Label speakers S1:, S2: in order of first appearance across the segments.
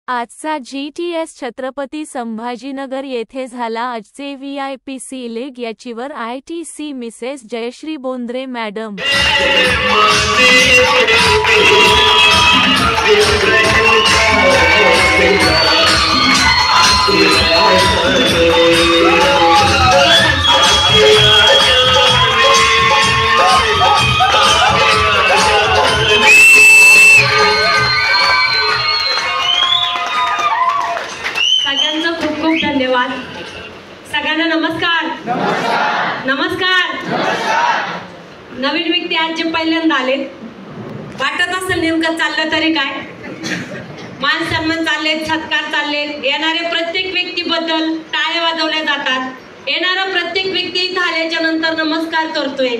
S1: आजचा GTS छत्रपती संभाजीनगर येथे झाला आजचे VIP लीग याचीवर ITC Mrs Jayashree Bondre madam
S2: धन्यवाद. सगळ्यांना नमस्कार. नमस्कार. नवीन व्यक्ती आज जे पहिल्यांदा आले वाटत असेल नेमकं चाललं तरी काय मान सन्मान चाललेत, सत्कार चाललेत. येणारे प्रत्येक व्यक्तीबद्दल टाळ्या वाजवल्या जातात. येणारा प्रत्येक व्यक्ती इथं आल्याच्या नंतर नमस्कार करतोय.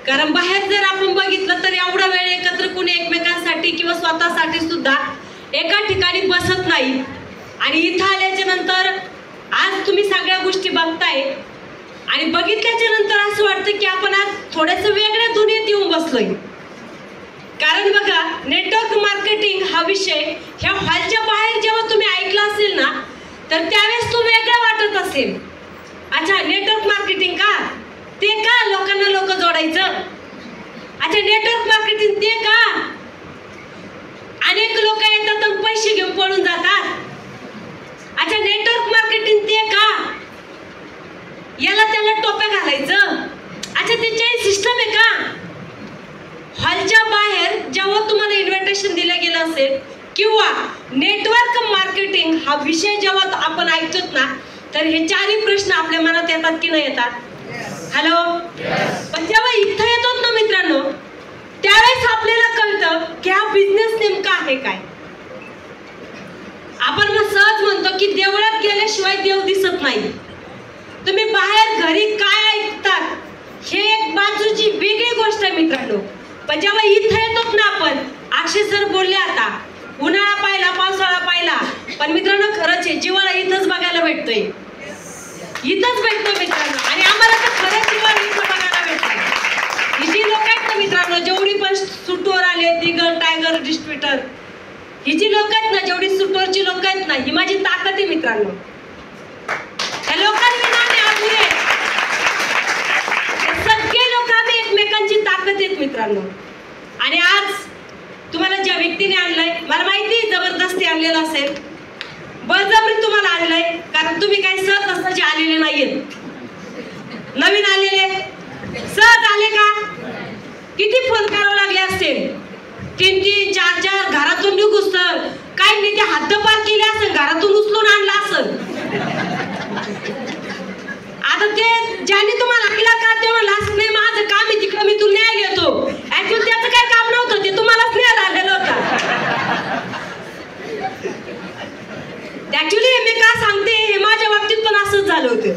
S2: कारण बाहेर जर आपण बघितलं तर एवढा वेळ एकत्र कोणी एकमेकांसाठी किंवा स्वतःसाठी सुद्धा एका ठिकाणी बसत नाही. आणि इथं आल्याच्या नंतर आज तुम्ही सगळ्या गोष्टी बघताय आणि बघितल्याच्या नंतर असं वाटतं की आपण आज थोडंसं वेगळ्या दुनियेत येऊन बसलोय. कारण बघा, नेटवर्क मार्केटिंग हा विषय ह्या हॉलच्या बाहेर जेव्हा तुम्ही ऐकला असेल ना तर त्यावेळेस तो वेगळा वाटत असेल. अच्छा, नेटवर्क मार्केटिंग का? ते का लोकांना लोक जोडायचं? अच्छा, नेटवर्क मार्केटिंग ते का? अनेक लोक येतात आणि पैसे घेऊन पळून जातात. अच्छा, नेटवर्क मार्केटिंग ते का? याला त्याला टोप्या घालायचं. अच्छा, त्याची सिस्टम आहे का? हॉलच्या बाहेर जेव्हा तुम्हाला इन्व्हिटेशन दिलं गेलं असेल किंवा नेटवर्क मार्केटिंग हा विषय जेव्हा आपण ऐकतो ना तर हे चारही प्रश्न आपल्या मनात येतात की नाही येतात? हॅलो. पण जेव्हा इथं येतो ना मित्रांनो त्यावेळेस आपल्याला कळतं की हा बिझनेस नेमका आहे काय. आपण मग सहज म्हणतो की देवळात गेल्याशिवाय देव दिसत नाही. तुम्ही बाहेर घरी काय ऐकतात हे एक बाजूची वेगळी गोष्ट आहे मित्रांनो. पण जेव्हा इथं येतो ना आपण, अक्षय सर बोलले आता उन्हाळा पाहिला, पावसाळा पाहिला, पण मित्रांनो खरंच आहे जिव्हाळा इथंच बघायला भेटतोय. इथंच भेटतो मित्रांनो. आणि आम्हाला तर खरंच जिव्हाळा इथं बघायला भेटतोय. ही जी लोक आहेत ना मित्रांनो, जेवढी पण सुटवर आले, दिगर टायगर डिस्ट्रीब्युटर, ही जी लोक आहेत ना, जेवढी सुटवरची लोक आहेत ना, ही माझी ताकद आहे मित्रांनो. या लोकांविना आम्ही आधुरे आहेत. सगळे लोक आम्ही एकमेकांची ताकद आहेत मित्रांनो. आणि आज तुम्हाला ज्या व्यक्तीने आणलंय मला माहिती जबरदस्ती आणलेलं असेल, बळजबरी तुम्हाला आणलंय. कारण तुम्ही काही सहज आलेले नाहीयेत. नवीन आलेले सहज आले का? किती फोन करावे लागले असतील, 3-3, 4-4 घरातून निघूस तर काही नाही ते हद्दपार केले असेल, घरातून उचलून आणला असेल. आता ते ज्यांनी तुम्हाला ऐकला का तेव्हा लास्ट नाही माझं काम आहे तिकडे मी तुला न्यायला येतो. ऍक्च्युअली त्याचं काही काम नव्हतं, ते तुम्हालाच न्यायला आलेलं होतं. ऍक्च्युअली मी का सांगते, हे माझ्या बाबतीत पण असंच झालं होतं.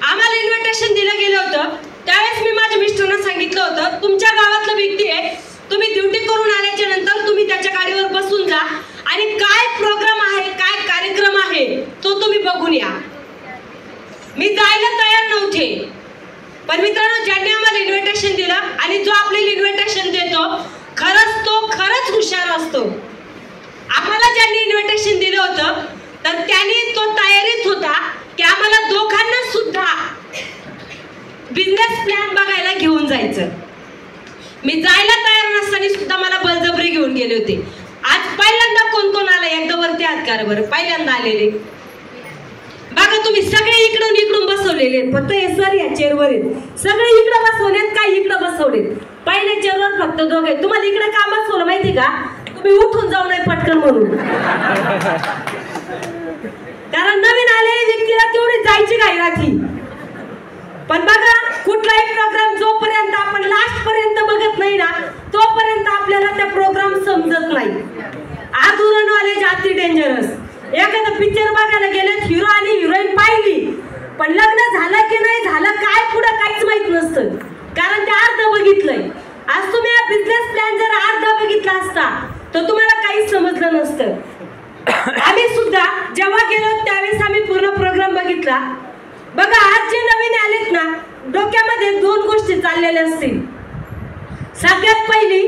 S2: आम्हाला इन्व्हिटेशन दिलं गेलं होतं त्यावेळेस मी माझ्या मिस्टरांना सांगितलं होतं तुमच्या गावातला व्यक्ती आहे, तुम्ही ड्युटी करून आल्याच्या नंतर तुम्ही त्याच्या गाडीवर बसून जा आणि काय प्रोग्राम आहे, काय कार्यक्रम आहे तो तुम्ही बघून या. मी जायला तयार नव्हते. पण मित्रांनो, ज्यांनी आम्हाला इन्व्हिटेशन दिलं आणि जो आपल्याला इन्व्हिटेशन देतो तो खरंच हुशार असतो. आम्हाला ज्यांनी इन्व्हिटेशन दिलं होतं तर त्यांनी तो तयारीत होता की आम्हाला दोघांना सुद्धा बिझनेस प्लॅन बघायला घेऊन जायचं. मी जायला तयार नसताना सुद्धा मला बळजबरी घेऊन गेले होते. आज पहिल्यांदा कोण कोण आला एकदा वरती हात करा बरं. पहिल्यांदा आलेले बघा तुम्ही, सगळे इकडून बसवलेले आहेत. फक्त हे सर या चेअरवर आहेत, सगळे इकडे बसवलेत, काही इकडे बसवलेत. पहिल्या चेअरवर फक्त दोघे. तुम्हाला इकडे का बसवलं माहिती का? तुम्ही उठून जाऊ नये पटकन म्हणून. कारण नवीन आलेल्या व्यक्तीला तेवढी जायची घाई राहती. पण बघा, कुठलाही प्रोग्राम जोपर्यंत आपण लास्ट पर्यंत बघत नाही ना तोपर्यंत आपल्याला त्या प्रोग्राम समजत नाही. आधुरा नॉलेज अति डेंजरस. एखादा पिक्चर बघायला गेले, हिरो आणि हिरोईन पाहिली, पण लग्न झालं की नाही झालं काय पुढं काहीच माहित नसतं. कारण ते अर्ध बघितलंय. आज तुम्ही हा बिझनेस प्लॅन जर अर्ध बघितला असता तर तुम्हाला काहीच समजलं नसतं. आम्ही सुद्धा जेव्हा गेलो त्यावेळेस आम्ही पूर्ण प्रोग्राम बघितला. बघा, आज जे नवीन आलेत ना डोक्यामध्ये 2 गोष्टी चाललेल्या असतील. सगळ्यात पहिली,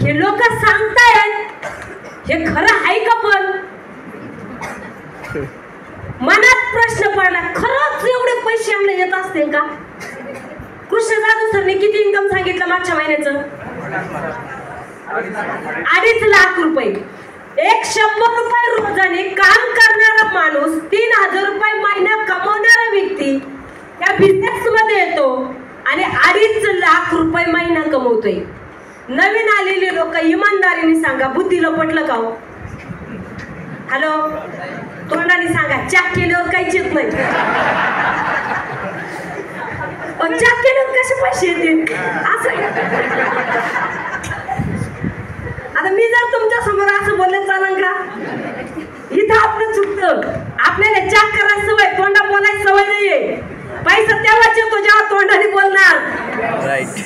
S2: हे लोक सांगतायत हे खरं आहे का? पण मनात प्रश्न पडला, खरंच एवढे पैसे आम्हाला येत असतील का? कृष्ण जाधव सरने किती इन्कम सांगितलं मागच्या महिन्याचं? 2.5 लाख रुपये. 100 रुपये रोजाने काम करणारा माणूस 3000 रुपये महिना कमवणारा व्यक्ती या बिझनेस मध्ये येतो आणि 2.5 लाख रुपये महिना कमवतोय. नवीन आलेले लोक इमानदारीने सांगा, बुद्धीला पटलं का हो? हॅलो, तोंडाने सांगा, चॅक केल्यावर काहीच येत नाही. चॅक केल्यावर कसे पैसे येतील असं? आता मी जर तुमच्या समोर असं बोलले चालेल का? इथं आपलं चुकतं. आपल्याला चॅक करायची सवय, तोंडा बोलायची सवय नाहीये. पैसा तेव्हाच येतो जेव्हा तोंडाने बोलणार. राईट.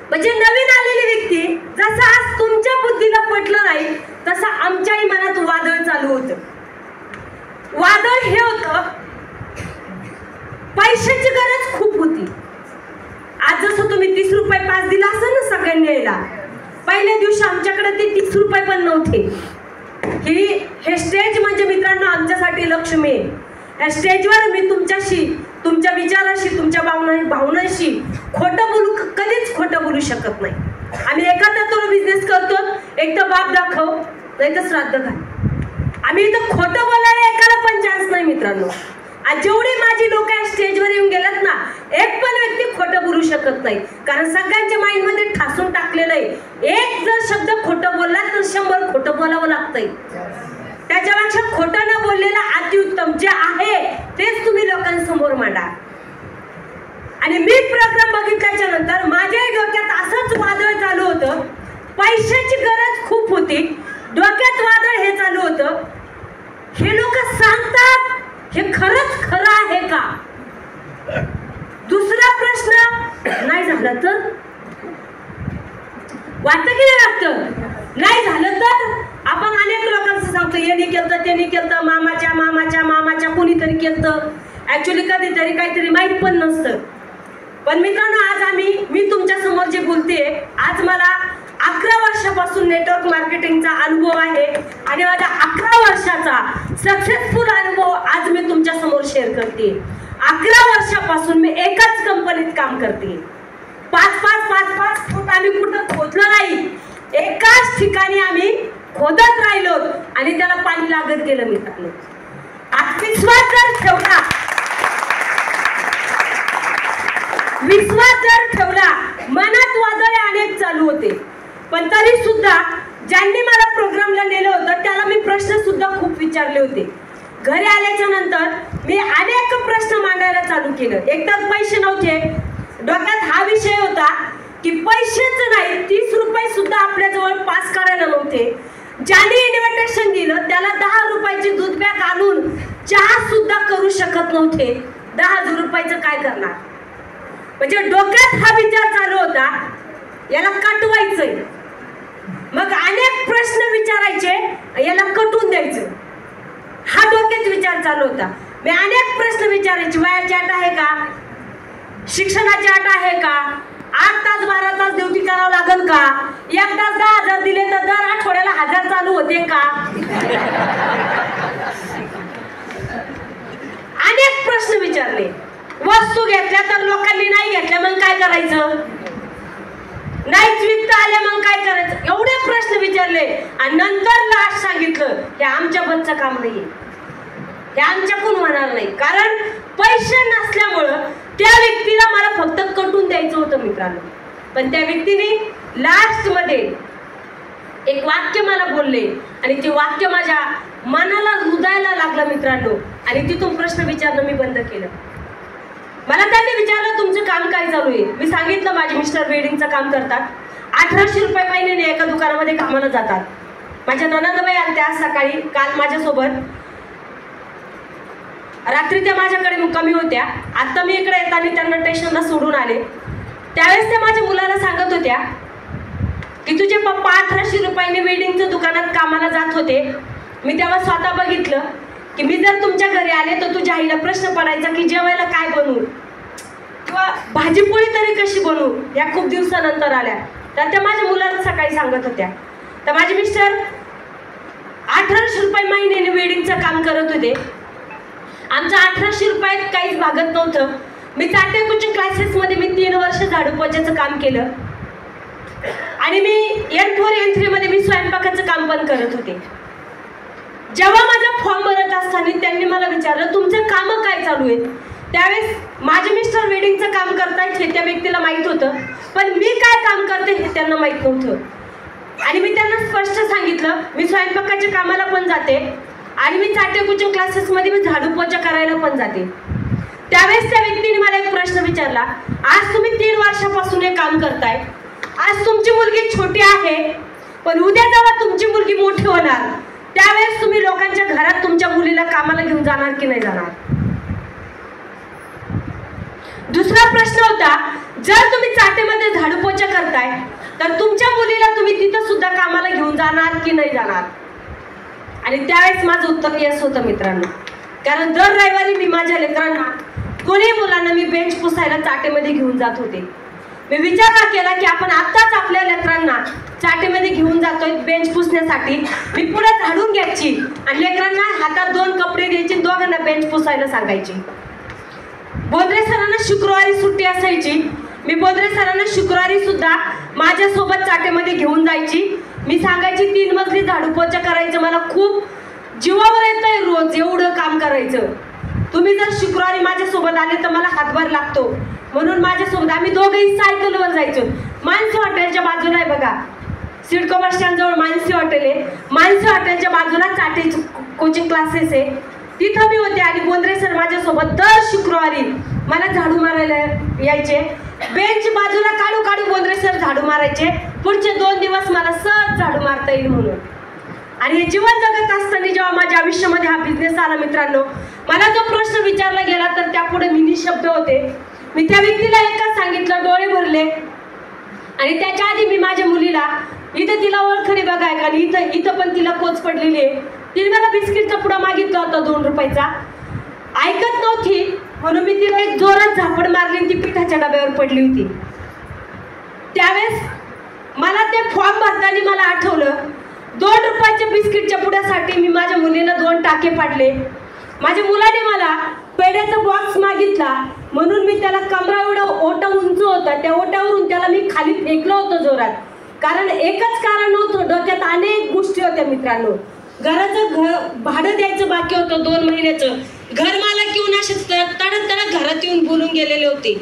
S2: म्हणजे नवीन आलेली व्यक्ती, जसं आज तुमच्या बुद्धीला पटलं नाही तसं आमच्याही मनात वादळ चालू होतं. वादळ हे होतं, पैशाची गरज खूप होती. आज जसं तुम्ही 30 रुपये पास दिला असेल ना सगळ्यांनी यायला, पहिल्या दिवशी आमच्याकडे ते 30 रुपये पण नव्हते. हे स्टेज म्हणजे मित्रांनो आमच्यासाठी लक्ष्मी आहे. या स्टेजवर मी तुमच्याशी, तुमच्या विचाराशी, तुमच्या भावनांशी खोटं बोलू, कधीच खोटं बोलू शकत नाही. आम्ही एखादा बिझनेस करतो, एक तर बाप दाखव नाही तर श्राद्ध घाल. आम्ही इथं खोटं बोलायला एकाला पण चान्स नाही मित्रांनो. आज जेवढी माझी लोक स्टेजवर येऊन गेलात ना, एक पण व्यक्ती खोटं बोलू शकत नाही, कारण सगळ्यांच्या माइंड मध्ये ठासून टाकलेलं आहे. एक जर शब्द खोटं बोलला तर 100 खोटं बोलावं लागतंय. त्याच्यापेक्षा खोटं न बोललेलं अतिउत्तम. जे आहे तेच तुम्ही लोकांसमोर मांडा. आणि मी प्रोग्राम बघितल्याच्या नंतर माझ्याही डोक्यात असंच वादळ चालू होतं. पैशाची गरज खूप होती, डोक्यात वादळ हे चालू होतं, हे लोक सांगतात हे खरंच खरं आहे का? दुसरा प्रश्न, नाही झालं तर? वाटतं की नाही वाटतं? नाही झालं तर आपण अनेक लोकांचं सांगतो, यांनी केलं त्याने केलं, मामाच्या मामाच्या मामाच्या कोणीतरी केलं. ऍक्च्युली कधीतरी काहीतरी माहीत पण नसतं. पण मित्रांनो आज मी तुमच्या समोर जे बोलते, आज मला 11 वर्षापासून नेटवर्क मार्केटिंगचा अनुभव आहे आणि माझ्या 11 वर्षाचा सक्सेसफुल अनुभव आज मी तुमच्या समोर शेअर करते. 11 वर्षापासून मी एकाच कंपनीत काम करते. 5 फूट आम्ही कुठं खोदलं नाही, एकाच ठिकाणी आम्ही खोदत राहिलो आणि त्याला पाणी लागत गेलं मित्रांनो. विश्वास जर ठेवला, मनात वादळे अनेक चालू होते, पण तरी सुद्धा ज्यांनी मला प्रोग्रामला नेलं होतं त्याला मी प्रश्न सुद्धा खूप विचारले होते. घरी आल्याच्या नंतर मी अनेक प्रश्न मांडायला चालू केलं. एकतर पैसे नव्हते, डोक्यात हा विषय होता की पैसेच नाही, 30 रुपये सुद्धा आपल्याजवळ पास करायला नव्हते. ज्याने इन्व्हिटेशन दिलं त्याला 10 रुपयाची दूध बॅग आणून चहा सुद्धा करू शकत नव्हते. 10,000 रुपयाचं काय करणार? म्हणजे डोक्यात हा विचार चालू होता, याला कटवायचंय. मग अनेक प्रश्न विचारायचे, याला कटून द्यायचं, हा डोक्यात विचार चालू होता. मी अनेक प्रश्न विचारायचे, वयाची अट आहे का? शिक्षणाची अट आहे का? 8 तास 12 तास ड्युटी करावं लागेल का? 1 तास 10,000 दिले तर दर आठवड्याला 1000 चालू होते का? अनेक प्रश्न विचारले. वस्तू घेतल्या तर लोकांनी नाही घेतल्या, मग काय करायचं? नाहीच विकता आल्या मग काय करायचं? एवढे प्रश्न विचारले आणि नंतर लास्ट सांगितलं, हे आमच्या बसचं काम नाहीये, हे आमच्याकडून होणार नाही. कारण पैसे नसल्यामुळं त्या व्यक्तीला मला फक्त कटून द्यायचं होतं मित्रांनो. पण त्या व्यक्तीने लास्ट मध्ये एक वाक्य मला बोलले आणि ते वाक्य माझ्या मनाला हृदयाला लागलं मित्रांनो. आणि तिथून प्रश्न विचारणं मी बंद केलं. मला त्यांनी विचारलं तुमचं काम काय चालू आहे? मी सांगितलं माझे मिस्टर वेडिंगचं काम करतात, 1800 रुपये महिन्याने एका दुकानामध्ये कामाला जातात. माझ्या ननंदबाई आल्या आज सकाळी, काल माझ्यासोबत, रात्री त्या माझ्याकडे मुक्कामी होत्या. आता मी इकडे येताना त्यांना स्टेशनला सोडून आले. त्यावेळेस त्या माझ्या मुलाला सांगत होत्या की तुझे पप्पा 1800 रुपयाने वेडिंगच्या दुकानात कामाला जात होते. मी तेव्हा स्वतः बघितलं की मी जर तुमच्या घरी आले तर तुझ्या आईला प्रश्न पडायचा की जेवायला काय बनवू किंवा भाजीपोळी तरी कशी बनवू. या खूप दिवसानंतर आल्या तर त्या माझ्या मुलाला सकाळी सांगत होत्या. तर माझे मिस्टर 1800 रुपये महिन्याने वेडिंगचं काम करत होते. आमचं 1800 रुपयात काहीच भागत नव्हतं. मी चाटे कोचिंग क्लासेसमध्ये मी 3 वर्ष झाडू पोछाचं काम केलं आणि मी N4 N3 मध्ये मी स्वयंपाकाचं काम पण करत होते. जेव्हा माझा फॉर्म भरत असताना त्यांनी मला विचारलं तुमचं काम काय चालू आहे. त्यावेळेस माझे मिस्टर वेडिंगचं काम करतायत हे त्या व्यक्तीला माहीत होतं, पण मी काय काम करते हे त्यांना माहीत नव्हतं. आणि मी त्यांना स्पष्ट सांगितलं मी स्वयंपाकाच्या कामाला पण जाते आणि मी चाटे कोचिंग क्लासेसमध्ये मी झाडू पोछा करायला पण जाते. त्यावेळेस त्या व्यक्तीने मला एक प्रश्न विचारला, आज तुम्ही 3 वर्षापासून हे काम करताय, आज तुमची मुलगी छोटी आहे, पण उद्या जेव्हा तुमची मुलगी मोठी होणार त्यावेळेस तुम्ही लोकांच्या घरात तुमच्या मुलीला कामाला घेऊन जाणार की नाही जाणार. दुसरा प्रश्न होता, जर तुम्ही चाटेमध्ये झाडू पोछा करताय तर तुमच्या मुलीला तुम्ही तिथं सुद्धा कामाला घेऊन जाणार की नाही जाणार. आणि त्यावेळेस माझं उत्तर यस होतं मित्रांनो, कारण दर रविवारी मी माझ्या लेकरांना कोणी मुलांना मी बेंच पुसायला चाटेमध्ये घेऊन जात होते. मी विचार केला की आपण आत्ताच आपल्या लेकरांना चाटेमध्ये घेऊन जातोय बेंच पुसण्यासाठी, मी पुढे झाडून घ्यायची आणि लेकरांना हातात 2 कपडे द्यायचे, दोघांना बेंच पुसायला सांगायची. बोंद्रे सरांना शुक्रवारी सुट्टी असायची, मी बोंद्रे सरांना शुक्रवारी सुद्धा माझ्यासोबत चाटेमध्ये घेऊन जायची. मी सांगायची 3 मजली झाडू पोछा करायचं, मला खूप जीवावर येतंय रोज एवढं काम करायचं. तुम्ही जर शुक्रवारी माझ्यासोबत आले तर मला हातभार लागतो, म्हणून माझ्यासोबत आम्ही दोघेही सायकलवर जायचो. मानसी हॉटेलच्या बाजूला आहे बघा, सिडको बस स्टँड जवळ मानसी हॉटेल आहे, मानसी हॉटेलच्या बाजूला चाटे कोचिंग क्लासेस आहे, तिथं मी होते. आणि बोंद्रे सर माझ्यासोबत दर शुक्रवारी मला झाडू मारायला यायचे. बेंच बाजूला काढू काढू बोंद्रे सर झाडू मारायचे, पुढचे 2 दिवस मला सहज झाडू मारता येईल म्हणून. आणि हे जीवन जगत असताना जेव्हा माझ्या आयुष्यामध्ये हा बिझनेस आला मित्रांनो, मला जो प्रश्न विचारला गेला तर त्यापुढे मी निशब्द होते. मी त्या व्यक्तीला एकच सांगितलं, डोळे भरले. आणि त्याच्या आधी मी माझ्या मुलीला, इथं तिला ओळखणे बघाय का, इथं पण तिला कोच पडलेली आहे, तिने मला बिस्किटचा पुडा मागितला होता 2 रुपयाचा, ऐकत नव्हती म्हणून मी तिला एक जोरात झापड मारली, ती पिठाच्या डब्यावर पडली होती. त्यावेळेस मला ते फॉर्म भरताना मला आठवलं, 2 रुपयाच्या बिस्किटच्या पुड्यासाठी मी माझ्या मुलीला 2 टाके पाडले. माझ्या मुलाने मला पेढ्याचा बॉक्स मागितला म्हणून मी त्याला कमरा एवढा ओटा उंच होता, त्या ओट्यावरून त्याला मी खाली फेकलं होतं जोरात. कारण एकच कारण नव्हतं, डोक्यात अनेक गोष्टी होत्या मित्रांनो. घराचं भाडं द्यायचं बाकी होतं 2 महिन्याचं, घर मालक येऊन असे तडक घरात येऊन बोलून गेलेले होते.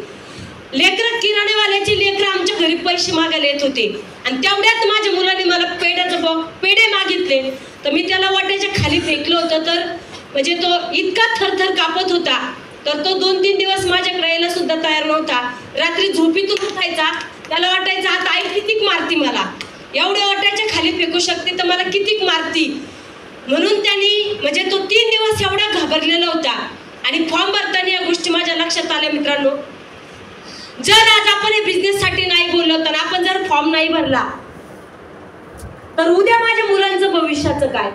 S2: लेकरं किराणेवाल्याची लेकरं आमच्या घरी पैसे मागायला येत होते आणि तेवढ्यात माझ्या मुलाने मला पेढे मागितले, तर मी त्याला वाट्याच्या खाली फेकलं होतं. तर म्हणजे तो इतका थरथर कापत होता, तर तो 2-3 दिवस माझ्याकडे यायला सुद्धा तयार नव्हता. रात्री झोपीतून उठायचा, त्याला वाटायचं आता आई कितीक मारती मला, एवढ्या वाट्याच्या खाली फेकू शकते तर मला कितीक मारती. म्हणून त्यांनी म्हणजे तो 3 दिवस एवढा घाबरलेला होता. आणि फॉर्म भरताना या गोष्टी माझ्या लक्षात आल्या मित्रांनो, जर आज आपण हे बिझनेससाठी नाही बोललो तर आपण जर फॉर्म नाही भरला तर उद्या माझ्या मुलांचं भविष्याचं काय.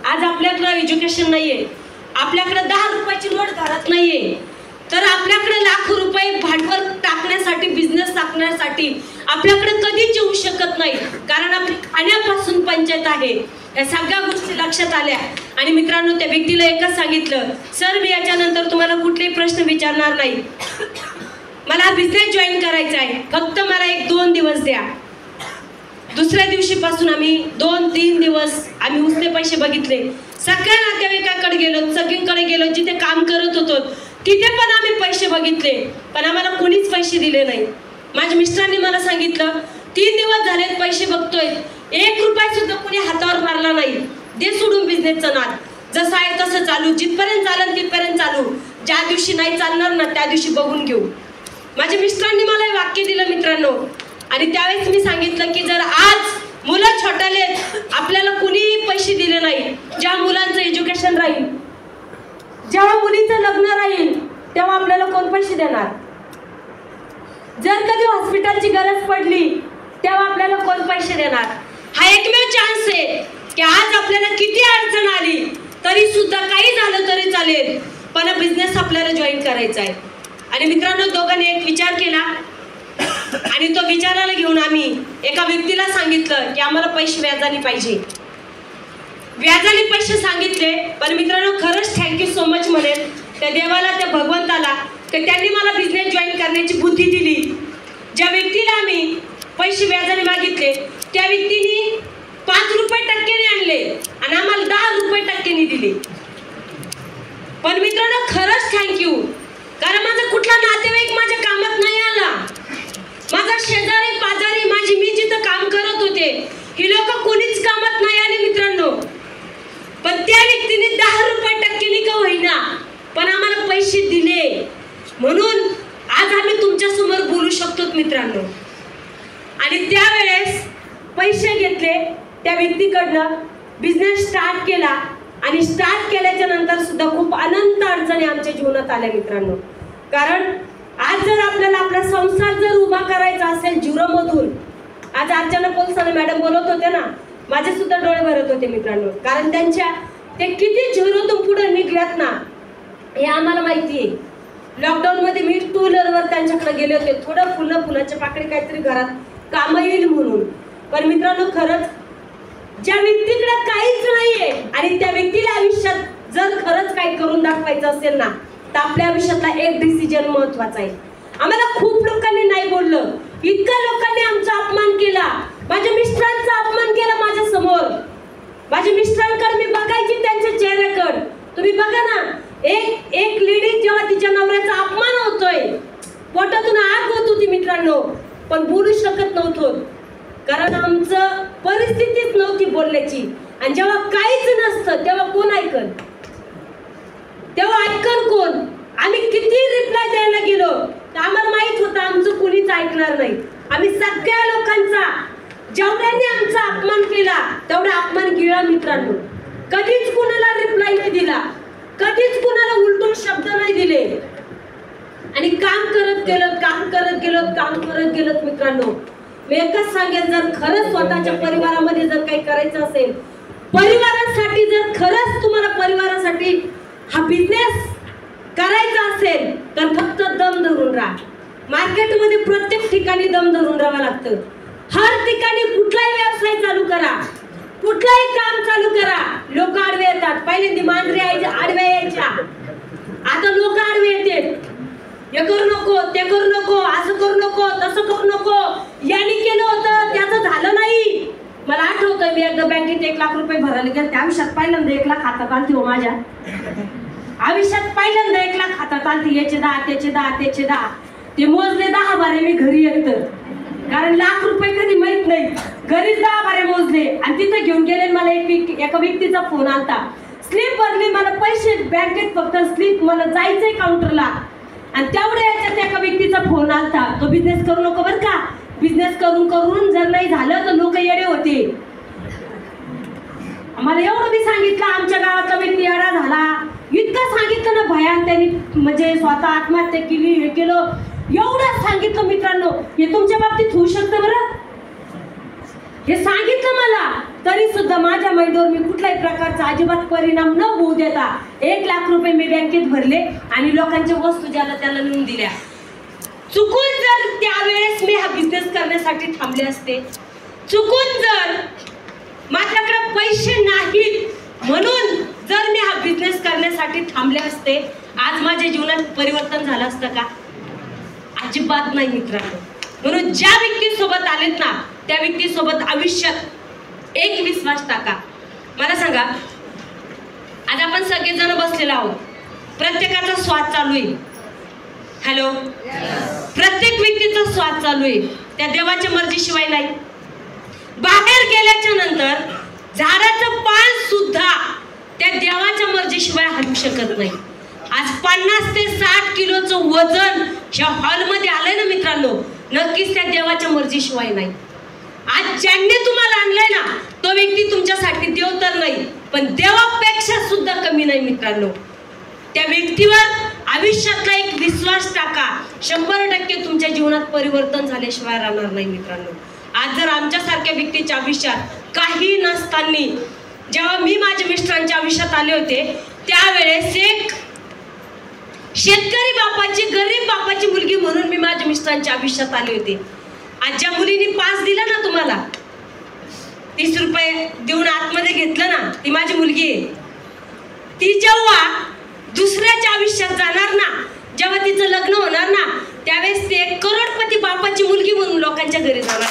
S2: आज आपल्याकडे एज्युकेशन नाहीये, आपल्याकडे 10 रुपयाची नोट घरात नाहीये, तर आपल्याकडे लाखो रुपये भांडवल टाकण्यासाठी, बिझनेस टाकण्यासाठी आपल्याकडे कधीच येऊ शकत नाही, कारण आपली खाण्यापासून पंचायत आहे. या सगळ्या गोष्टी लक्षात आल्या. आणि मित्रांनो, त्या व्यक्तीला एकच सांगितलं, सर मी याच्यानंतर तुम्हाला कुठलेही प्रश्न विचारणार नाही, मला हा बिझनेस जॉईन करायचा आहे, फक्त मला 1-2 दिवस द्या. दुसऱ्या दिवशीपासून आम्ही 2-3 दिवस आम्ही उसने पैसे बघितले, सगळ्या नातेवाईकाकडे गेलो, सगळीकडे गेलो, जिथे काम करत होतो तिथे पण आम्ही पैसे बघितले, पण आम्हाला कोणीच पैसे दिले नाही. माझ्या मिस्टरांनी मला सांगितलं 3 दिवस झालेत पैसे बघतोय, 1 रुपया सुद्धा कोणी हातावर मारला नाही, दे सोडून बिझनेसचं नाद, जसं आहे तसं चालू, जिथपर्यंत चालेल तिथपर्यंत चालू, ज्या दिवशी नाही चालणार ना त्या दिवशी बघून घेऊ. माझ्या मिस्टरांनी मला हे वाक्य दिलं मित्रांनो. आणि त्यावेळेस मी सांगितलं की जर आज मुलं छोटाले, आपल्याला कुणीही पैसे दिले नाही, ज्या मुलांचं एज्युकेशन राहील, जेव्हा मुलीचं लग्न राहील तेव्हा आपल्याला कोण पैसे देणार, जर कधी हॉस्पिटलची गरज पडली तेव्हा आपल्याला कोण पैसे देणार. हा एकमेव चान्स आहे की आज आपल्याला किती अडचण आली तरी सुद्धा काही झालं तरी चालेल, पण हा बिझनेस आपल्याला जॉईन करायचा आहे. आणि मित्रांनो, दोघांनी एक विचार केला आणि तो विचाराला घेऊन आम्ही एका व्यक्तीला सांगितलं की आम्हाला पैसे व्याजाने पाहिजे. व्याजाने पैसे सांगितले, पण मित्रांनो खरंच थँक्यू सो मच म्हणेल त्या देवाला, त्या भगवंताला, की त्यांनी मला बिझनेस जॉईन करण्याची बुद्धी दिली. ज्या व्यक्तीला आम्ही पैसे व्याजाने मागितले त्या व्यक्तीने 5 रुपये टक्क्याने आणले आणि आम्हाला 10 रुपये टक्क्याने दिले. पण मित्रांनो खरंच थँक्यू, कारण माझा कुठला नातेवाईक माझ्या कामात नाही आला. माझा शेजारी पाजारी, मी जिथं काम करत होते ही लोक कोणीच कामात नाही आले मित्रांनो. पण त्या व्यक्तीने 10 रुपये टक्क्याने का होईना पण आम्हाला पैसे दिले, म्हणून आज आम्ही तुमच्या समोर बोलू शकतो मित्रांनो. आणि त्यावेळेस पैसे घेतले त्या व्यक्तीकडनं, बिझनेस स्टार्ट केला आणि स्टार्ट केल्याच्या नंतर सुद्धा खूप अनंत अडचणी आमच्या जीवनात आल्या मित्रांनो. कारण आज जर आपल्याला आपला संसार जर उभा करायचा असेल झिरोमधून, आज अर्चना पोलसाने मॅडम बोलत होते ना, माझे सुद्धा डोळे भरत होते मित्रांनो. कारण ते किती झिरोतून पुढे निघल्यात ना हे आम्हाला माहिती आहे. लॉकडाऊन मध्ये मी 2 व्हीलरवर त्यांच्याकडे गेले होते, थोडं फुलाच्या पाकळी काहीतरी घरात काम येईल म्हणून. पण मित्रांनो खरंच ज्या व्यक्तीकडे काहीच नाहीये आणि त्या व्यक्तीला आयुष्यात जर खरंच काही करून दाखवायचं असेल ना तर आपल्या आयुष्यातला एक डिसिजन महत्वाचा आहे. आम्हाला खूप लोकांनी नाही बोललं, इतक्या लोकांनी आमचा अपमान केला, माझ्या मिस्टरांचा अपमान केला माझ्या समोर. माझ्या मिस्टरांकडे मी बघायची त्यांच्या चेहऱ्याकडे, तुम्ही बघा ना, एक लेडी जेव्हा तिच्या नवऱ्याचा अपमान होतोय पोटातून आग होत होती मित्रांनो, पण बोलू शकत नव्हतो कारण आमचं परिस्थितीच नव्हती बोलण्याची. आणि जेव्हा काहीच नसतं तेव्हा कोण ऐकन, तेव्हा ऐकन कोण. आम्ही किती रिप्लाय द्यायला गेलो तर आम्हाला माहित होतं आमचं कोणीच ऐकणार नाही. आम्ही सगळ्या लोकांचा, जेवढ्यांनी आमचा अपमान केला तेवढा अपमान गिळला मित्रांनो. कधीच कुणाला रिप्लाय नाही दिला, कधीच कुणाला उलटून शब्द नाही दिले. आणि काम करत गेलो मित्रांनो. मी एकच सांगेन, जर खरंच स्वतःच्या परिवारामध्ये जर काही करायचं असेल, परिवारासाठी जर खरंच तुम्हाला परिवारासाठी हा बिझनेस करायचा असेल तर फक्त दम धरून राहा. मार्केटमध्ये प्रत्येक ठिकाणी दम धरून राहावं लागतं. हर ठिकाणी कुठलाही व्यवसाय चालू करा, कुठलाही काम चालू करा, लोक आडवे येतात. पहिल्यांदा मांजरे आडव्या यायच्या, आता लोक आडवे येतात. हे करू नको, ते करू नको, असं करू नको, तसं करू नको, यांनी केलं होतं त्याचं झालं नाही. मला आठवतं मी एकदा बँकेत 1 लाख रुपये भरायला गेले, त्या आयुष्यात पहिल्यांदा 1 लाख हातात आलती हो. माझ्या आयुष्यात पहिल्यांदा 1 लाख हातात आलती. याचे 10, त्याचे 10, त्याचे 10, ते मोजले 10 बारे मी घरी एकतर, कारण लाख रुपये कधी माहित नाही. घरीच 10 बारे मोजले आणि तिथे घेऊन गेले. मला एका व्यक्तीचा फोन आलता, स्लिप भरली, मला पैसे बँकेत फक्त स्लिप, मला जायचंय काउंटरला. आणि तेवढ्या याच्यात एका व्यक्तीचा फोन आलता, तो बिझनेस करू नको बरं का, बिझनेस करून जर नाही झालं तर लोक येडे होते. आम्हाला एवढं मी सांगितलं, आमच्या गावातला व्यक्ती येडा झाला, इतकं सांगितलं ना भयान. त्यांनी म्हणजे स्वतः आत्महत्या केली, हे केलं, एवढं सांगितलं मित्रांनो. हे तुमच्या बाबतीत होऊ शकतं बरं, हे सांगितलं मला, तरी सुद्धा माझ्या मैदोर मी कुठल्याही प्रकारचा अजिबात परिणाम न होऊ देता 1 लाख रुपये मी बँकेत भरले आणि लोकांच्या वस्तू ज्याला त्याला नेऊन दिल्या. चुकून जर त्यावेळेस मी हा बिझनेस करण्यासाठी थांबले असते, चुकून जर माझ्याकडे पैसे नाहीत म्हणून जर मी हा बिझनेस करण्यासाठी थांबले असते, आज माझ्या जीवनात परिवर्तन झालं असतं का? अजिबात नाही मित्रांनो. म्हणून ज्या व्यक्तीसोबत आलेत ना त्या व्यक्तीसोबत आयुष्यात एक विश्वास टाका. मला सांगा, आज आपण सगळेजण बसलेलो आहोत, प्रत्येकाचा स्वाद चालू आहे. हॅलो, प्रत्येक व्यक्तीचा स्वाद चालू आहे, त्या देवाच्या मर्जीशिवाय नाही. बाहेर गेल्याच्या नंतर झाडाचं पान सुद्धा त्या देवाच्या मर्जीशिवाय हलू शकत नाही. आज 50 ते 60 किलोचं वजन ह्या हॉलमध्ये आलंय ना मित्रांनो, नक्कीच त्या देवाच्या मर्जीशिवाय नाही. आज ज्यांनी तुम्हाला आणलंय ना तो व्यक्ती तुमच्यासाठी देव तर नाही पण देवापेक्षा सुद्धा कमी नाही मित्रांनो. त्या व्यक्तीवर आयुष्यातला एक विश्वास टाका, 100% तुमच्या जीवनात परिवर्तन झाल्याशिवाय राहणार नाही मित्रांनो. आज जर आमच्यासारख्या व्यक्तीच्या आयुष्यात काही नसताना जेव्हा मी माझ्या मिस्टरांच्या आयुष्यात आले होते त्यावेळेस एक शेतकरी बापाची, गरीब बापाची मुलगी म्हणून मी माझ्या मिस्टरांच्या आयुष्यात आले होते. आज ज्या मुलीने 5 दिला ना तुम्हाला, 30 रुपये देऊन आतमध्ये घेतलं ना, ती माझी मुलगी आहे. ती जेव्हा दुसऱ्याच्या आयुष्यात जाणार ना, जेव्हा तिचं लग्न होणार ना, त्यावेळेस ते करोडपती बापाची मुलगी म्हणून लोकांच्या घरी जाणार.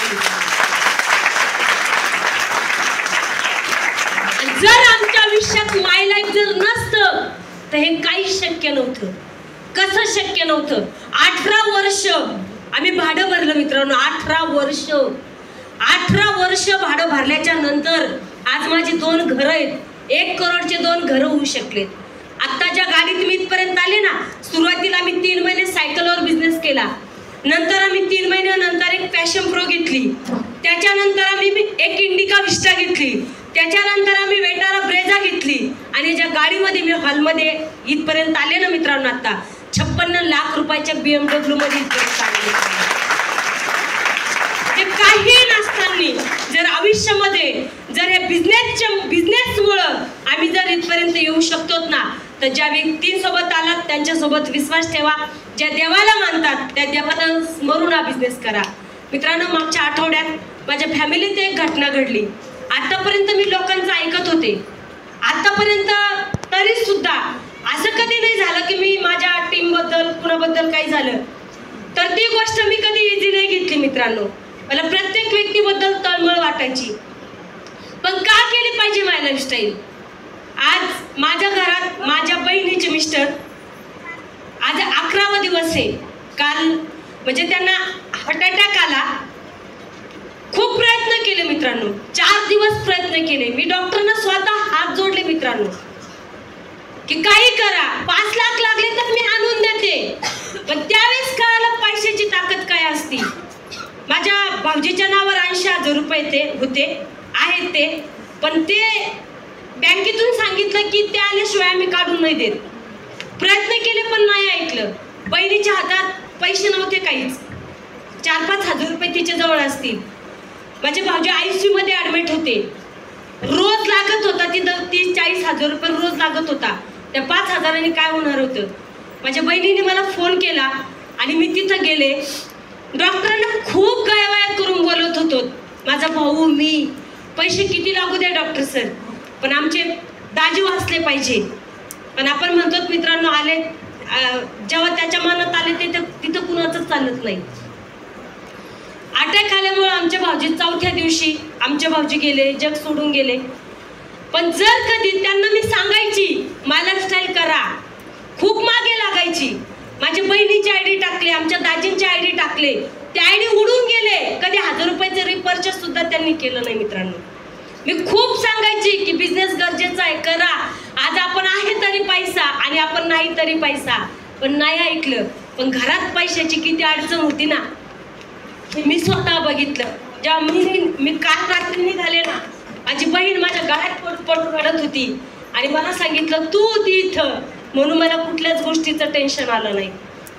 S2: जर आमच्या आयुष्यात माय लाईफ जर नसतं तर हे काहीच शक्य नव्हतं. कसं शक्य नव्हतं? 18 वर्ष आम्ही भाडं भरलं मित्रांनो. 18 वर्ष भाडं भरल्याच्या नंतर आज माझी 2 घरं आहेत. 1 करोडचे 2 घरं होऊ शकलेत. आता ज्या गाडीत मी इथपर्यंत आले ना, सुरुवातीला आम्ही 3 महिने सायकलवर बिझनेस केला. नंतर आम्ही 3 महिन्यानंतर एक पॅशन प्रो घेतली. त्याच्यानंतर आम्ही एक इंडिका विस्टा घेतली. त्याच्यानंतर आम्ही वेटारा ब्रेझा घेतली. आणि ज्या गाडीमध्ये मी हॉलमध्ये इथपर्यंत आले ना मित्रांनो, आता 56 लाख रुपयाच्या BMW मध्ये इथपर्यंत आले. हे काही नसताना जर आयुष्यामध्ये जर हे बिझनेसमुळं आम्ही जर इथपर्यंत येऊ शकतो ना, तर ज्या व्यक्तींसोबत आलात त्यांच्यासोबत विश्वास ठेवा. ज्या देवाला मानतात त्या देवाला स्मरून हा बिझनेस करा. मित्रांनो, मागच्या आठवड्यात माझ्या फॅमिलीत एक घटना घडली. आतापर्यंत मी लोकांचं ऐकत होते. आतापर्यंत तरी सुद्धा असं कधी नाही झालं की मी माझ्या टीमबद्दल कुणाबद्दल काही झालं तर ती गोष्ट मी कधी इझी नाही घेतली. मित्रांनो, मला प्रत्येक व्यक्तीबद्दल तळमळ वाटायची. पण का केली पाहिजे माय लाईफस्टाईल? आज माझ्या घरात माझ्या बहिणीचे मिस्टर आज 11वा दिवस आहे. काल म्हणजे त्यांना हार्ट अटॅक आला. खूप प्रयत्न केले मित्रांनो, 4 दिवस प्रयत्न केले. मी डॉक्टरना स्वतः हात जोडले मित्रांनो की काही करा, 5 लाख लागले तर मी आणून देते. पण त्यावेळेस कळालं पैशाची ताकद काय असती. माझ्या भाऊजीच्या नावावर 80,000 रुपये ते होते आहेत ते, पण ते बँकेतून सांगितलं की ते आल्याशिवाय आम्ही काढून नाही देत. प्रयत्न केले पण नाही ऐकलं. बहिणीच्या हातात पैसे नव्हते काहीच. 4-5 हजार रुपये तिच्या जवळ असतील. माझे भाऊजी ICU मध्ये ऍडमिट होते. रोज लागत होता तिथं 30-40 हजार रुपये रोज लागत होता. त्या 5 हजारांनी काय होणार होतं? माझ्या बहिणीने मला फोन केला आणि मी तिथं गेले. डॉक्टरांना खूप गयावया करून बोलत होतो. माझा भाऊ, मी, पैसे किती लागू द्या डॉक्टर सर, पण आमचे दाजी वाचले पाहिजे. पण आपण म्हणतो मित्रांनो, आले जेव्हा त्याच्या मनात आले ते तिथं कुणाचंच चालत नाही. अटॅक आल्यामुळे आमच्या भाऊजी 4थ्या दिवशी आमचे भाऊजी गेले, जग सोडून गेले. पण जर कधी त्यांना मी सांगायची माय लाईफस्टाईल करा, खूप मागे लागायची. माझ्या बहिणीची ID टाकले, आमच्या दाजींची ID टाकले, ते ID उडून गेले. कधी 1000 रुपयाचं रिपर्चेस सुद्धा त्यांनी केलं नाही. मित्रांनो, मी खूप सांगायची की बिझनेस गरजेचा आहे, करा. आज आपण आहे तरी पैसा आणि आपण नाही तरी पैसा, पण नाही ऐकलं. पण घरात पैशाची किती अडचण होती ना, मी स्वतः बघितलं. जेव्हा मी काल रात्री निघाले ना, माझी बहीण माझ्या गळ्यात पडून रडत होती आणि मला सांगितलं तू होती इथं, म्हणून मला कुठल्याच गोष्टीचं टेन्शन आलं नाही.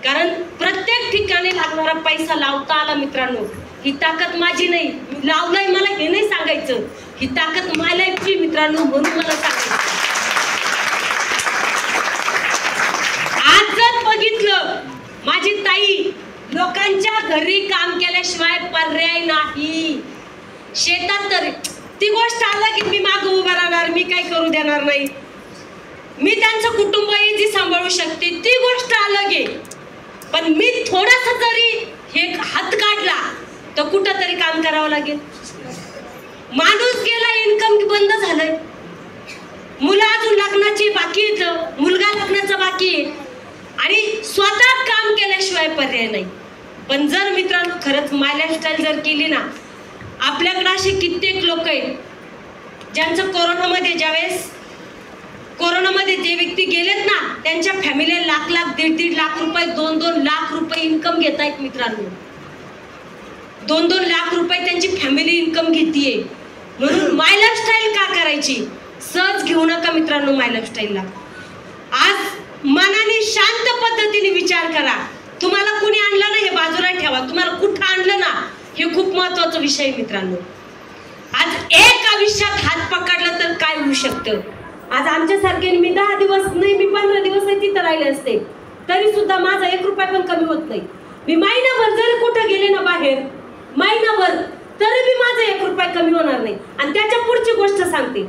S2: कारण प्रत्येक ठिकाणी लागणारा पैसा लावता आला. मित्रांनो, ही ताकद माझी नाही, मी लावलंय मला हे नाही सांगायचं, ही ताकद माय लाईफची मित्रांनो, म्हणून मला सांगायचं. आज जर बघितलं, माझी ताई लोकांच्या घरी काम केल्याशिवाय पर्याय नाही. शेतात तर ती गोष्ट आला की मी मागं उभा राहणार, मी काही करू देणार नाही, मी त्यांचं कुटुंब जी सांभाळू शकते ती गोष्ट अलग आहे. पण मी थोडासा जरी हे हात काढला तर कुठं तरी काम करावं लागेल. माणूस गेला, इन्कम बंद झालंय, मुलं अजून लग्नाची बाकी येतं, मुलगा लग्नाचा बाकी आहे आणि स्वतः काम केल्याशिवाय पर्याय नाही. पण जर मित्रांनो खरंच माय लाईफस्टाईल जर केली ना, आपल्याकडे असे कित्येक लोक आहेत ज्यांचं कोरोनामध्ये जे व्यक्ती गेलेत ना, त्यांच्या फॅमिलीला लाख, 1.5 लाख रुपये, 2-2 लाख रुपये इन्कम घेत आहेत. मित्रांनो, 2-2 लाख रुपये त्यांची फॅमिली इन्कम घेतीये. म्हणून माय लाईफस्टाईल का करायची? सहज घेऊ नका मित्रांनो माय लाईफस्टाईलला. आज मनाने शांत पद्धतीने विचार करा. तुम्हाला कोणी आणलं ना हे बाजूला ठेवा, तुम्हाला कुठं आणलं ना हे खूप महत्वाचा विषय आहे मित्रांनो. आज एक आयुष्यात हात पकडला तर काय होऊ शकतं. आज आमच्यासारखे मी 10 दिवस नाही, मी 15 दिवस तिथं राहिले असते तरी सुद्धा माझा 1 रुपया पण कमी होत नाही. मी महिनाभर जरी कुठं गेले ना बाहेर, महिनाभर तरी बी माझा 1 रुपया कमी होणार नाही. आणि त्याच्या पुढची गोष्ट सांगते,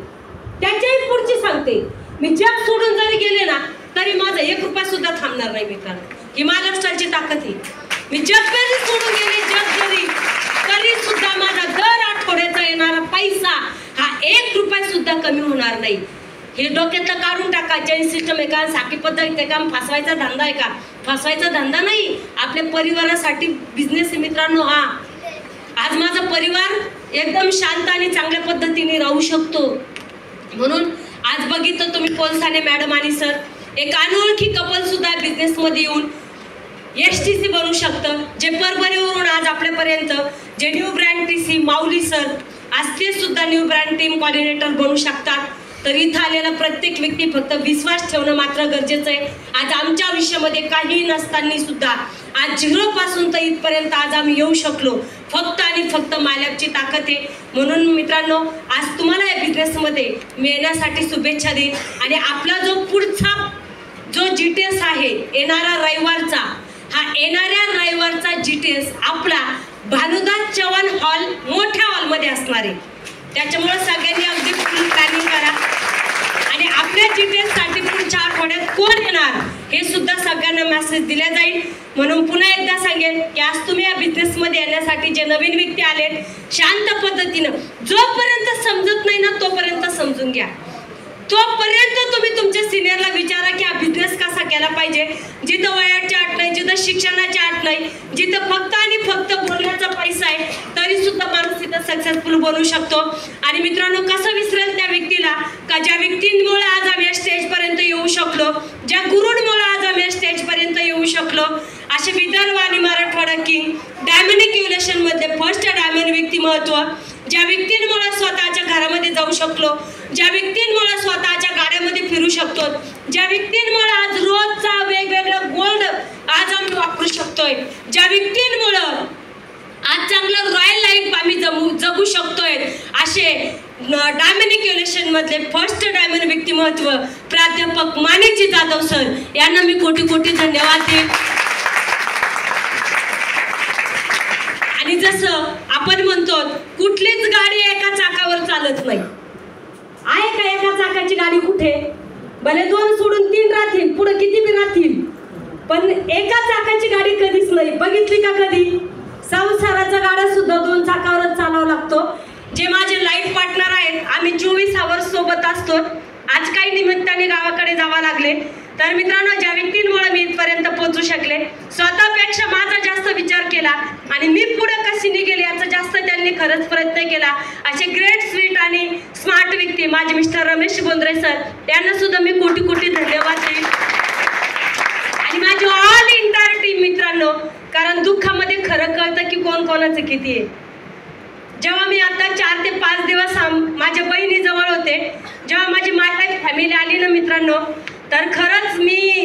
S2: त्याच्याही पुढची सांगते, मी जग सोडून जरी गेले ना तरी माझा 1 रुपया सुद्धा थांबणार नाही मित्रांनो. ही महाराष्ट्राची ताकद आहे. मी जग जरी सोडून गेले, जग जरी, तरी सुद्धा माझा दर आठवड्याचा येणारा पैसा हा 1 रुपया सुद्धा कमी होणार नाही. हे डोक्यातलं काढून टाका. जैन सिस्टम आहे का, साखी पद्धत आहे का, फसवायचा धंदा आहे का? फसवायचा धंदा नाही, आपल्या परिवारासाठी बिझनेस आहे मित्रांनो हा. आज माझा परिवार एकदम शांत आणि चांगल्या पद्धतीने राहू शकतो. म्हणून आज बघितलं तुम्ही पोलसाने मॅडम आणि सर, एक अनोळखी कपल सुद्धा बिझनेस मध्ये येऊन STC बनवू शकतं. जे परभणीवरून आज आपल्यापर्यंत जे न्यू ब्रँड TC माऊली सर, आज ते सुद्धा न्यू ब्रँड टीम कोऑर्डिनेटर बनवू शकतात. तर इथं आलेला प्रत्येक व्यक्ती फक्त विश्वास ठेवणं मात्र गरजेचं आहे. आज आमच्या आयुष्यामध्ये काही नसताना सुद्धा आज 0 पासून तर इथपर्यंत आज आम्ही येऊ शकलो, फक्त आणि फक्त मालकची ताकद आहे. म्हणून मित्रांनो, आज तुम्हाला या बिझनेसमध्ये मी येण्यासाठी शुभेच्छा देईन. आणि आपला जो पुढचा जो GTS आहे येणारा रविवारचा, हा येणाऱ्या रविवारचा GTS आपला भानुदास चव्हाण हॉल मोठ्या हॉलमध्ये असणार आहे. त्याच्यामुळे सगळ्यांनी अगदी फुल प्लॅनिंग करा. आणि आपल्या GTS साठी पुढच्या आठवड्यात कोण येणार हे सुद्धा सगळ्यांना मेसेज दिला जाईल. म्हणून पुन्हा एकदा सांगेन की आज तुम्ही या बिझनेसमध्ये येण्यासाठी जे नवीन व्यक्ती आलेत, शांत पद्धतीनं, जोपर्यंत समजत नाही ना तोपर्यंत समजून घ्या. तोपर्यंत तुम्ही तुमच्या सिनियरला विचारा की हा बिझनेस कसा केला पाहिजे. जिथं वयाची अट नाही, जिथं शिक्षणाची अट नाही, जिथं फक्त आणि फक्त बोलण्याचा पैसा आहे, तरी सुद्धा माणूस इथं सक्सेसफुल बनवू शकतो. आणि मित्रांनो, कसं विसरेल त्या व्यक्तीला का ज्या व्यक्तींमुळे आज आम्ही या स्टेजपर्यंत येऊ शकलो, ज्या गुरूंमुळे आज आम्ही या स्टेजपर्यंत येऊ शकलो. असे विदर्भ आणि मराठवाडा किंग डायमंड इव्होल्यूशन मध्ये फर्स्ट डायमंड व्यक्तिमत्व, ज्या व्यक्तींमुळे स्वतःच्या घरामध्ये जाऊ शकलो, ज्या व्यक्तींमुळे स्वतःच्या गाड्यामध्ये फिरू शकतो, ज्या व्यक्तींमुळे आज रोजचा वेगवेगळा गोल्ड आज आम्ही वापरू शकतोय, ज्या व्यक्तींमुळे आज चांगलं रॉयल लाईफ आम्ही जगू शकतोय, असे डायमंड इव्होल्यूशन मधले फर्स्ट डायमंड व्यक्तिमत्व प्राध्यापक माणिकजी जाधव सर यांना मी कोटी कोटी धन्यवाद देईन. आणि जसं आपण म्हणतो, कुठलीच गाडी एका चाकावर चालत नाही. आहे का एका चाकाची गाडी? कुठे भले 2 सोडून 3 राहतील, पुढे किती बी राहतील, पण एका चाकाची गाडी कधीच नाही. बघितली का कधी? संसाराचा गाडा सुद्धा 2 चाकावरच चालवावा लागतो. जे माझे लाईफ पार्टनर आहेत, आम्ही 24 आवर्स सोबत असतो. आज काही निमित्ताने गावाकडे जावं लागले, तर मित्रांनो, ज्या व्यक्तींमुळे मी इथपर्यंत पोहोचू शकले, स्वतःपेक्षा माझा जास्त विचार केला आणि मी पुढे कशी निघेल याचा जास्त त्यांनी खरंच प्रयत्न केला. असे ग्रेट स्वीट आणि स्मार्ट व्यक्ती माझे मिस्टर रमेश बोंद्रे सर, यांना सुद्धा मी कोटी कोटी धन्यवाद देईन. आणि माझी ऑल इंटायर टीम मित्रांनो, कारण दुःखामध्ये खरं कळतं की कोण कोणाचं किती आहे. जेव्हा मी आता 4 ते 5 दिवस माझ्या बहिणी जवळ होते, जेव्हा माझी माता फॅमिली आली ना मित्रांनो, तर खरंच मी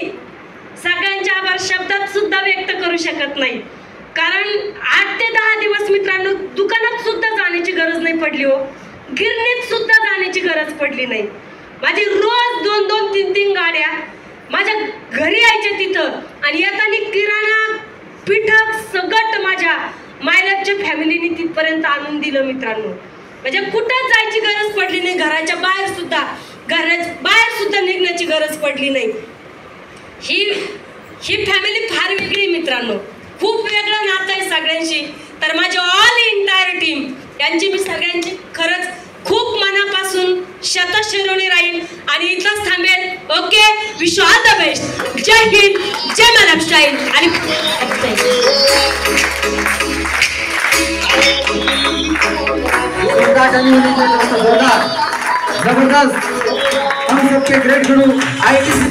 S2: सगळ्यांच्या आभार शब्दात सुद्धा व्यक्त करू शकत नाही. कारण 8 ते 10 दिवस मित्रांनो दुकानात सुद्धा जाण्याची गरज नाही पडली हो, गिरणीत सुद्धा जाण्याची गरज पडली नाही. माझी रोज 2-2, 3-3 गाड्या माझ्या घरी यायच्या तिथं, आणि येताना किराणा पिठक सगळं माझ्या मायलेजच्या फॅमिलीने तिथपर्यंत आणून दिलं मित्रांनो. म्हणजे कुठं जायची गरज पडली नाही, घराच्या बाहेर सुद्धा निघण्याची गरज पडली नाही. ही फॅमिली फार वेगळी मित्रांनो, खूप वेगळं नातं आहे सगळ्यांशी. तर माझी ऑल इंटायर टीम यांची मी सगळ्यांची खरंच खूप मनापासून शतशिरोणी राहील आणि इथंच थांबेल. Okay, wish all the best. जय हिंद, जय महाराष्ट्र. आणि
S3: जबरदस्त हम सबके ग्रेट गुरु ITC